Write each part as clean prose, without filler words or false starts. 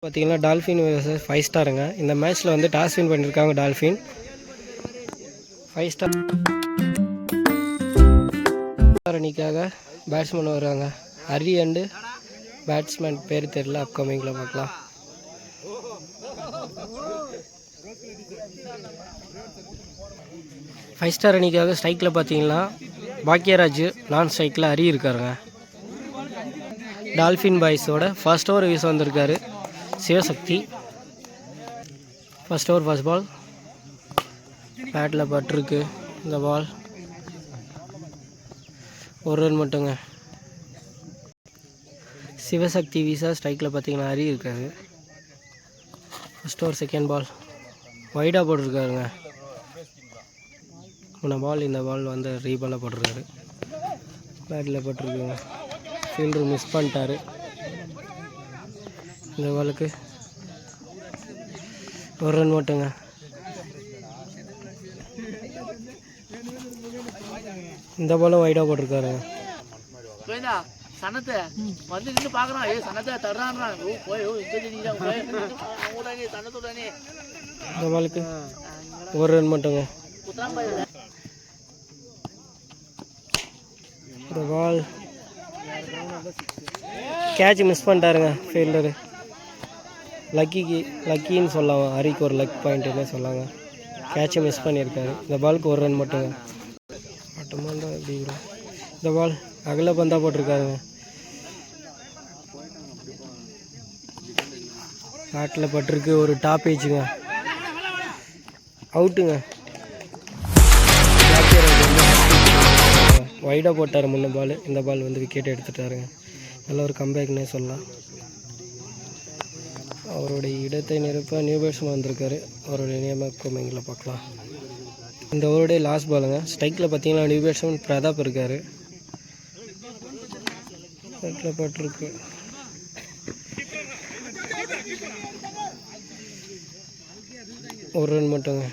பார்த்தீங்கன்னா dolphin vs 5 ஸ்டாருங்க. இந்த மேட்ச்சில் வந்து டாஸ் வின் பண்ணியிருக்காங்க டால்ஃபின். 5 ஸ்டார் அணிக்காக பேட்ஸ்மேன் வருவாங்க. ஹரி அண்டு பேட்ஸ்மேன் பேர் தெரியல, அப்கமிங்கில் பார்க்கலாம். ஃபைவ் ஸ்டார் அணிக்காக ஸ்ட்ரைக்கில் பார்த்தீங்கன்னா பாக்கியராஜ், நான் ஸ்ட்ரைக்கில் ஹரி இருக்காருங்க. டால்ஃபின் பாய்ஸோட ஃபர்ஸ்ட் ஓவர் வீச வந்திருக்காரு Sivasakthi. First over first ball பேட்டில் பட்டிருக்கு. இந்த பால் ஒரு ரன் மட்டுங்க. சிவசக்தி வீசா ஸ்ட்ரைக்கில் பார்த்தீங்கன்னா ஹரி இருக்காரு. ஃபர்ஸ்ட் ஓவர் செகண்ட் பால் வைடாக போட்டிருக்காருங்க. முன்ன பால் இந்த பால் வந்து ரீபாலாக போட்டிருக்காரு. பேட்டில் பட்டிருக்குங்க. ஃபீல்டர் மிஸ் பண்ணிட்டாரு. இந்த பாலுக்கு ஒரு ரன் மட்டுங்க. இந்த பாலும் வைடாக போட்டிருக்காருங்க. இந்த பாலுக்கு ஒரு ரன் மட்டுங்க. இந்த பால் கேட்ச் மிஸ் பண்ணிட்டாருங்க ஃபீல்டரு. லக்கின்னு சொல்லலாம், ஹரிக்கு ஒரு லக் பாயிண்ட்டுன்னு சொல்லாங்க. கேட்சை மிஸ் பண்ணியிருக்காரு. இந்த பாலுக்கு ஒரு ரன் மட்டுங்க. இந்த பால் அகல பந்தாக போட்டிருக்காருங்க. பேட்டில் பட்டிருக்கு. ஒரு டாப் ஏஜுங்க. அவுட்டுங்க. வைடாக போட்டார் முன்ன பால். இந்த பால் வந்து விக்கெட் எடுத்துட்டாருங்க. நல்ல ஒரு கம்பேக்னே சொல்லலாம். அவருடைய இடத்தை நிரப்ப நியூ பேட்ஸ்மேன் வந்திருக்காரு. அவருடைய நியமனத்தில் பார்க்கலாம். இந்த ஓவருடைய லாஸ்ட் பாலுங்க. ஸ்ட்ரைக்கில் பார்த்தீங்கன்னா நியூ பேட்ஸ்மேன் பிரதாப் இருக்கார். ஸ்ட்ரைக்கில் பட்டிருக்கு. ஒரு ரன் மட்டுங்க.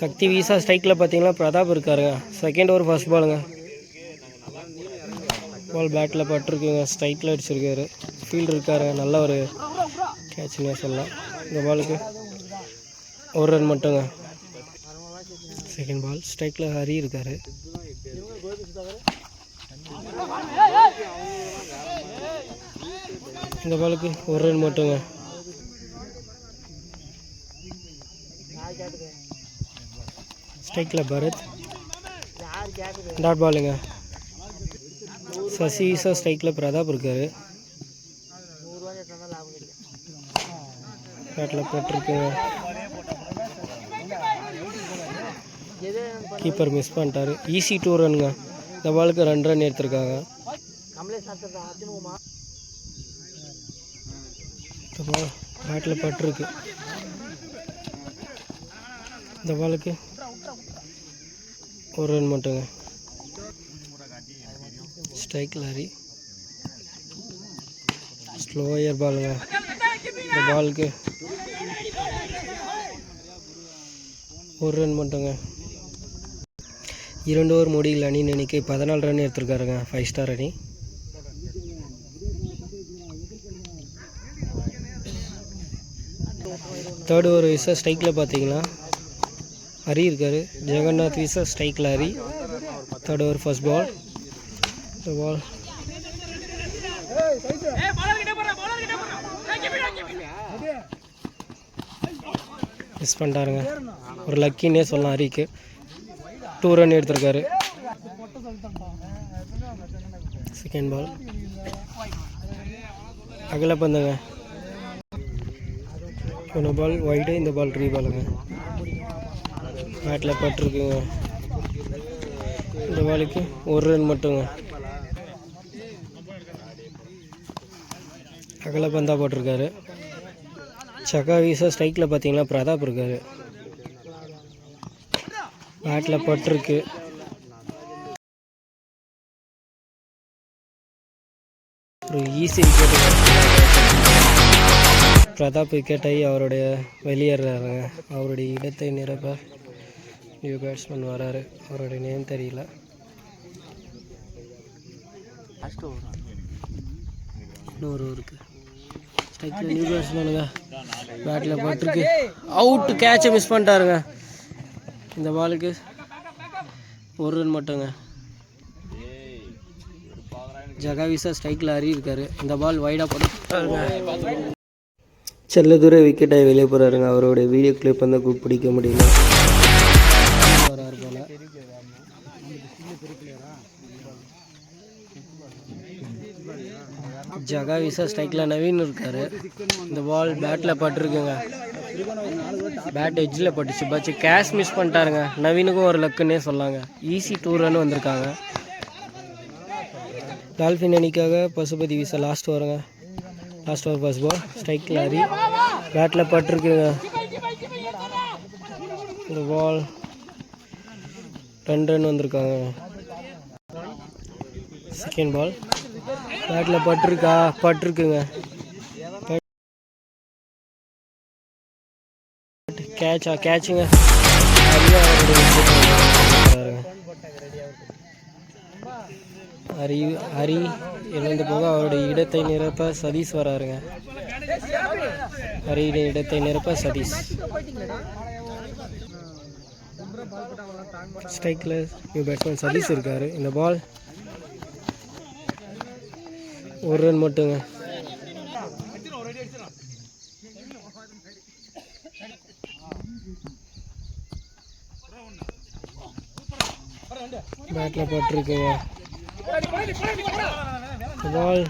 சக்தி வீசா ஸ்ட்ரைக்கில் பார்த்தீங்கன்னா பிரதாப் இருக்காருங்க. செகண்ட் ஓவர் ஃபர்ஸ்ட் பாலுங்க. பால் பேட்டில் பட்டிருக்குங்க. ஸ்ட்ரைக்கில் அடிச்சிருக்காரு. ஃபீல்டு இருக்காரு. நல்ல ஒரு கேட்ச்னே சொல்லலாம். இந்த பாலுக்கு ஒரு ரன் மட்டுங்க. செகண்ட் பால் ஸ்ட்ரைக்கில் ஹரி இருக்காரு. இந்த பாலுக்கு ஒரு ரன் மட்டுங்க. ஸ்ட்ரைக்கில் பரத். டாட் பாலுங்க. சசி ஈசா ஸ்ட்ரைக்கில் பிரதாப் இருக்காரு. பேட்டில் போட்டிருக்குங்க. கீப்பர் மிஸ் பண்ணிட்டாரு. ஈஸி 2 ரன்னுங்க. இந்த பாலுக்கு 2 ரன் எடுத்திருக்காங்க. பேட்டில் பட்டிருக்கு. இந்த பாலுக்கு ஒரு ரன் மட்டுங்க. ஸ்ட்ரைக்கில் ஹரி. ஸ்லோயர் பாலுங்க. இந்த பாலுக்கு ஒரு ரன் மட்டுங்க. 2 ஓவர் முடியல. அணி எண்ணிக்கை 14 ரன் எடுத்திருக்காருங்க 5 ஸ்டார் அணி. தேர்ட் ஓவர் வீசா ஸ்ட்ரைக்கில் பார்த்தீங்கன்னா ஹரி இருக்கார். ஜெகநாத் வீசா ஸ்ட்ரைக்கில் Hari. Third over first ball. இந்த பால் மிஸ் பண்ணிட்டாருங்க. ஒரு லக்கின்னே சொல்லலாம் ஹரிக்கு. 2 ரன் எடுத்திருக்காரு. செகண்ட் பால் அகல பந்துங்க. இந்த பால் வைடு. இந்த பால் ரீபாலுங்க. பேட்டில் பட்டிருக்குங்க. இந்த பாலுக்கு ஒரு ரன் மட்டுங்க. அகல பந்தா போட்டிருக்காரு. சக்கா வீசா ஸ்ட்ரைக்கில் பார்த்தீங்கன்னா பிரதாப் இருக்காரு. பேட்டில் பட்டிருக்கு. ஒரு ஈஸி விக்கெட். பிரதாப் விக்கெட் ஆகி அவருடைய வெளியேறாருங்க. அவருடைய இடத்தை நிரப்ப நியூ பேட்ஸ்மேன் வராரு. அவருடைய நேம் தெரியல. இன்னொரு இருக்குது. ஸ்ட்ரைக்கில் நியூ பேட்ஸ்மேனுங்க. பேட்டில் பட்டிருக்கு. அவுட்டு, கேட்சை மிஸ் பண்ணிட்டாருங்க. இந்த பாலுக்கு ஒரு ரன் மட்டுங்க. ஜகாவிசா ஸ்ட்ரைக்கில் அறி இருக்காரு. இந்த பால் வைடாக போட்டாருங்க. செல்லதுரை விக்கெட்டாக வெளியே போகிறாருங்க. அவரோட வீடியோ கிளிப் வந்து பிடிக்க முடியல. வராரு போல. ஜகாவிசா ஸ்ட்ரைக்கில் நவீன் இருக்காரு. இந்த பால் பேட்டில் பட்டிருக்குங்க. பேட் எட்ஜில் பட்டுச்சு. பச்சு கேஷ் மிஸ் பண்ணிட்டாருங்க. நவீனுக்கும் ஒரு லக்குன்னே சொல்லாங்க. ஈஸி 2 ரன் வந்திருக்காங்க. டால்ஃபின் அணிக்காக பசுபதி வீசா லாஸ்ட் ஓவருங்க. Last over first ball. ஸ்ட்ரைக்கில் அறி பேட்டில் பட்டிருக்குங்க. இந்த பால் 2 ரன் வந்திருக்காங்க. Second ball. பேட்டில் பட்டிருக்குங்க. கேட்சுங்க. ஹரி இழந்து போக அவருடைய இடத்தை நிரப்ப சதீஷ் வராருங்க. ஹரியுடைய இடத்தை நிரப்ப சதீஷ். ஸ்ட்ரைக்கில் நியூ பேட்ஸ்மேன் சதீஷ் இருக்காரு. இந்த பால் ஒரு ரன் மட்டுங்க. பேட்டில் பட்டிருக்குங்க. பால்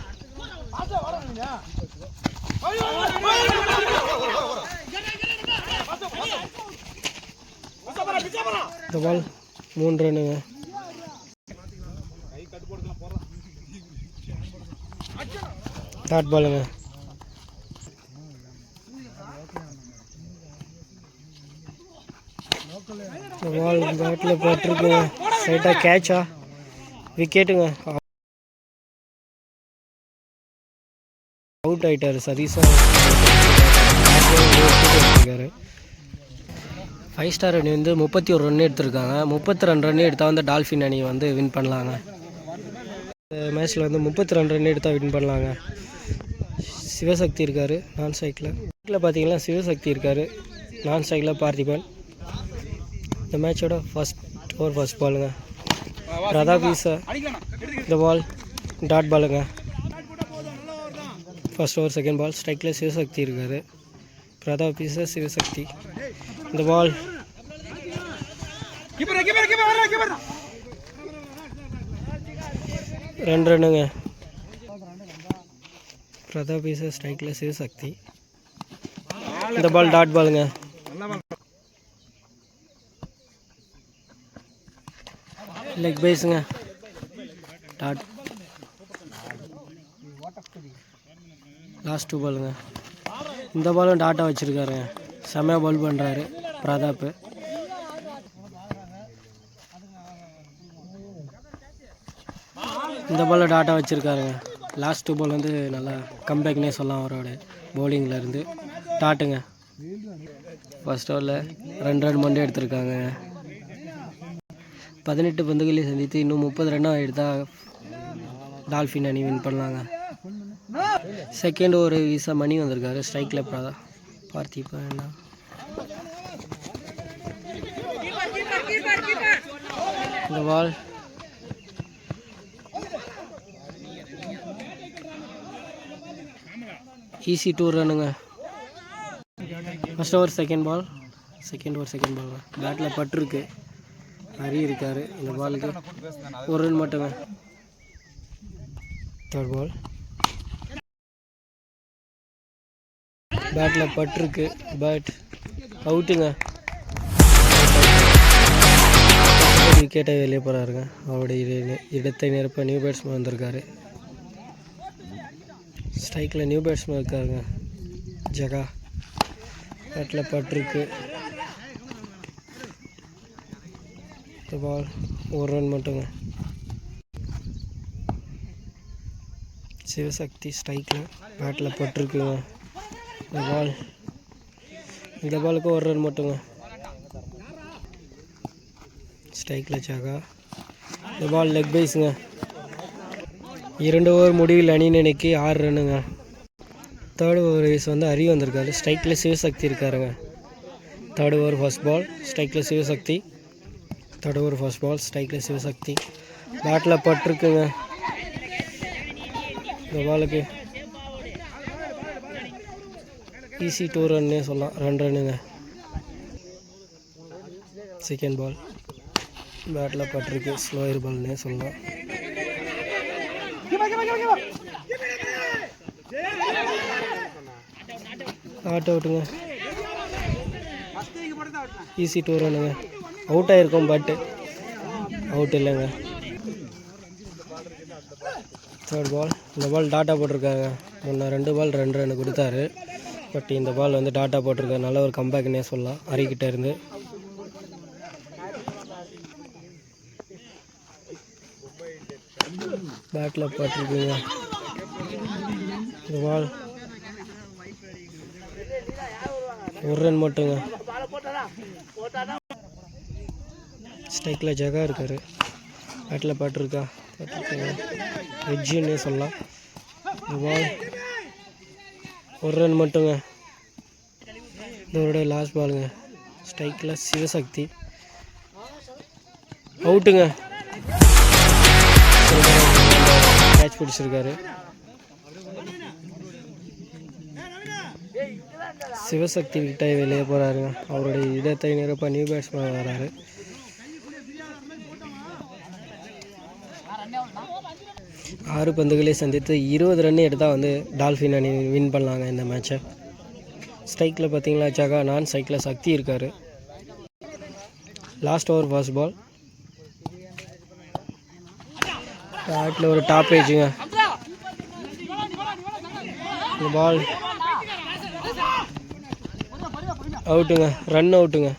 இந்த பால் 3 ரன்னுங்க. டாட் பாலுங்க. இந்த பால் பேட்டில் பட்டிருக்குங்க. ஸ்ட்ரைட்டாக கேட்சா விக்கெட்டுங்க. அவுட் ஆகிட்டார் சதீஷா. 5 ஸ்டார் அணி வந்து 31 ரன் எடுத்திருக்காங்க. 32 ரன் எடுத்தால் வந்து டால்ஃபின் அணி வந்து வின் பண்ணலாங்க. இந்த மேட்ச்சில் வந்து 32 ரன் எடுத்தால் வின் பண்ணலாங்க. சிவசக்தி இருக்கார் நான் ஸ்ட்ரைக்கில். பார்த்தீங்கன்னா சிவசக்தி இருக்கார். நான் ஸ்ட்ரைக்கில் பார்த்திபன். இந்த மேட்சோட ஃபர்ஸ்ட் ஓவர் ஃபர்ஸ்ட் பாலுங்க. பிரதாப் வீசா. இந்த பால் டாட் பாலுங்க. First over second ball. ஸ்ட்ரைக்கில் சிவசக்தி இருக்கார். பிரதாப் வீசா சிவசக்தி. இந்த பால் 2 ரன்னுங்க. பிரதாப் வீசா ஸ்ட்ரைக்கில் சிவசக்தி. இந்த பால் டாட் பாலுங்க. லெக் பேஸுங்க. டாட். லாஸ்ட் 2 பாலுங்க. இந்த பாலும் டாட்டா வச்சுருக்காருங்க. செம்மையாக பால் பண்ணுறாரு பிரதாப். இந்த பாலில் டாட்டா வச்சுருக்காருங்க. லாஸ்ட் 2 பால் வந்து நல்லா கம்பேக்னே சொல்லலாம் அவரோட பவுலிங்கில் இருந்து. டாட்டுங்க. ஃபர்ஸ்ட் ஓவரில் 2 ரன் மட்டும் எடுத்திருக்காங்க. 18 பந்துகளை சந்தித்து இன்னும் 30 ரன்னாக எடுத்தால் டால்ஃபின் அணி வின் பண்ணலாங்க. செகண்ட் ஓவர் வீசா மணி வந்திருக்காரு. ஸ்ட்ரைக்கில் பார்த்திபன். இந்த பால் ஈஸி 2 ரன்னுங்க. First over second ball. பேட்டில் பட்டிருக்கு. ஹரி இருக்கார். இந்த பாலுக்கு 1 ரன் மட்டுங்க. Third ball. பேட்டில் பட்டிருக்கு. பட் அவுட்டுங்க. விக்கெட்டை வெளியே போகிறாருங்க. அவருடைய இடத்தை நிரப்ப நியூ பேட்ஸ்மேன் வந்திருக்காரு. ஸ்ட்ரைக்கில் நியூ பேட்ஸ்மேன் இருக்காருங்க. ஜகா. பேட்டில் பட்டிருக்கு. இந்த பால் 1 ரன் மட்டுங்க. சிவசக்தி ஸ்ட்ரைக்கில் பேட்டில் பட்டிருக்குங்க. இந்த பாலுக்கு 1 ரன் மட்டுங்க. ஸ்ட்ரைக்கில் ஜகா. இந்த பால் லெக் பைஸுங்க. 2 ஓவர் முடிவில் அணி நினைக்கி 6 ரன்னுங்க. தேர்ட் ஓவர் வைஸ் வந்து ஹரி வந்திருக்காரு. ஸ்ட்ரைக்கில் சிவசக்தி இருக்காருங்க. தேர்ட் ஓவர் ஃபர்ஸ்ட் பால் ஸ்ட்ரைக்கில் Sivasakthi. Third over first ball ஸ்ட்ரைக்கில் சிவசக்தி. பேட்டில் பட்டிருக்குங்க. இந்த பாலுக்கு ஈஸி 2 ரன்னே சொல்லலாம். 2 ரன்னுங்க. செகண்ட் பால் பேட்டில் பட்டிருக்கு. ஸ்லோயர் பால்னே சொல்லலாம். நாட் அவுட்டுங்க. ஈஸி 2 ரன்னுங்க. அவுட் ஆகிருக்கும் பட் அவுட் இல்லைங்க. தேர்ட் பால் இந்த பால் டாட்டா போட்டிருக்காங்க. முன்னே 2 பால் 2 ரன் கொடுத்தாரு. பட் இந்த பால் வந்து டாட்டா போட்டிருக்காரு. நல்ல ஒரு கம்பேக்னே சொல்லலாம் ஹரிக்கிட்ட இருந்து. பேட்டில் போட்டிருக்குங்க. இந்த பால் 1 ரன் மட்டுங்க. ஸ்ட்ரைக்கில் ஜகா இருக்கார். பேட்டில் போட்டிருக்குங்க. வெஜ்ஜுன்னே சொல்லலாம். இந்த பால் 1 ரன் மட்டுங்க. இதோட லாஸ்ட் பாலுங்க. ஸ்ட்ரைக்கில் சிவசக்தி. அவுட்டுங்க. கேட்ச் பிடிச்சிருக்காரு. சிவசக்தி கிட்ட வெளியே போகிறாருங்க. அவருடைய இடத்தை நிரப்ப நியூ பேட்ஸ்மேன் வராரு. ஆறு பந்துகளை சந்தித்து 20 ரன் எடுத்தால் வந்து டால்ஃபின் அணி வின் பண்ணலாங்க இந்த மேட்சை. ஸ்ட்ரைக்கில் பார்த்தீங்களா ஜகா, நான் ஸ்ட்ரைக்கில் சக்தி இருக்கார். லாஸ்ட் ஓவர் ஃபர்ஸ்ட் பால் பேட்டில் ஒரு டாப் ஏஜுங்க. இந்த பால் அவுட்டுங்க. ரன் அவுட்டுங்க.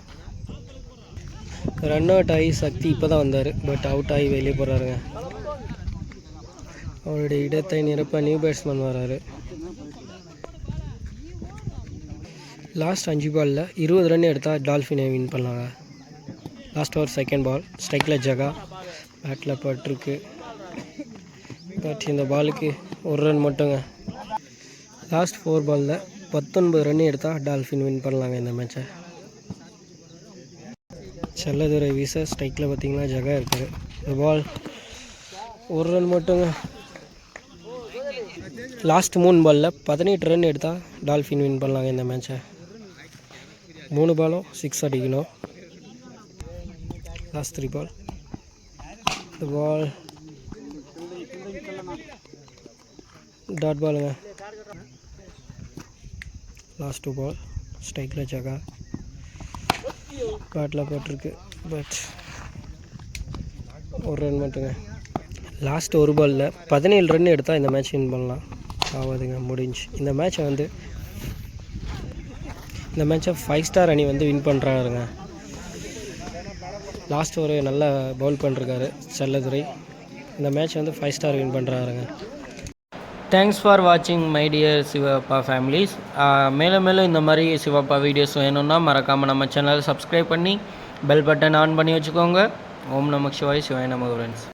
ரன் அவுட் ஆகி சக்தி இப்போ தான் வந்தார். பட் அவுட் ஆகி வெளியே போகிறாருங்க. அவருடைய இடத்தை நிரப்ப நியூ பேட்ஸ்மேன் வராரு. லாஸ்ட் 5 பாலில் 20 ரன் எடுத்தால் டால்ஃபினை வின் பண்ணலாங்க. லாஸ்ட் ஓவர் செகண்ட் பால் ஸ்ட்ரைக்கில் ஜகா. பேட்டில் பட்டிருக்கு. பட் இந்த பாலுக்கு 1 ரன் மட்டுங்க. லாஸ்ட் 4 பாலில் 19 ரன் எடுத்தால் டால்ஃபின் வின் பண்ணலாங்க இந்த மேட்சை. செல்லதுரை வீச ஸ்ட்ரைக்கில் பார்த்தீங்கன்னா ஜகா இருக்காரு. இந்த பால் 1 ரன் மட்டுங்க. லாஸ்ட் 3 பாலில் 18 ரன் எடுத்தால் டால்ஃபின் வின் பண்ணலாங்க இந்த மேட்சை. 3 பாலும் 6 அடிக்கணும். லாஸ்ட் 3 பால் இந்த பால் டாட் பாலுங்க. லாஸ்ட் 2 பால் ஸ்ட்ரைக்கில் ஜகா. பேட்டில் போட்டிருக்கு. பட் 1 ரன் மட்டுங்க. லாஸ்ட் 1 பாலில் 17 ரன் எடுத்தால் இந்த மேட்ச் வின் பண்ணலாம். ஆகாதுங்க, முடிஞ்சு. இந்த மேட்சை 5 ஸ்டார் அணி வந்து வின் பண்ணுறாருங்க. லாஸ்ட் ஒரு நல்ல பவுல் பண்ணிருக்காரு செல்லதுரை. இந்த மேட்ச் வந்து 5 ஸ்டார் வின் பண்ணுறாருங்க. தேங்க்ஸ் ஃபார் வாட்சிங் மை டியர் சிவப்பா ஃபேமிலிஸ். மேலும் மேலும் இந்த மாதிரி சிவப்பா வீடியோஸ் வேணும்னா மறக்காமல் நம்ம சேனலை சப்ஸ்கிரைப் பண்ணி பெல் பட்டன் ஆன் பண்ணி வச்சுக்கோங்க. ஓம் நமக் சிவாய். சிவாய் நம ஃப்ரெண்ட்ஸ்.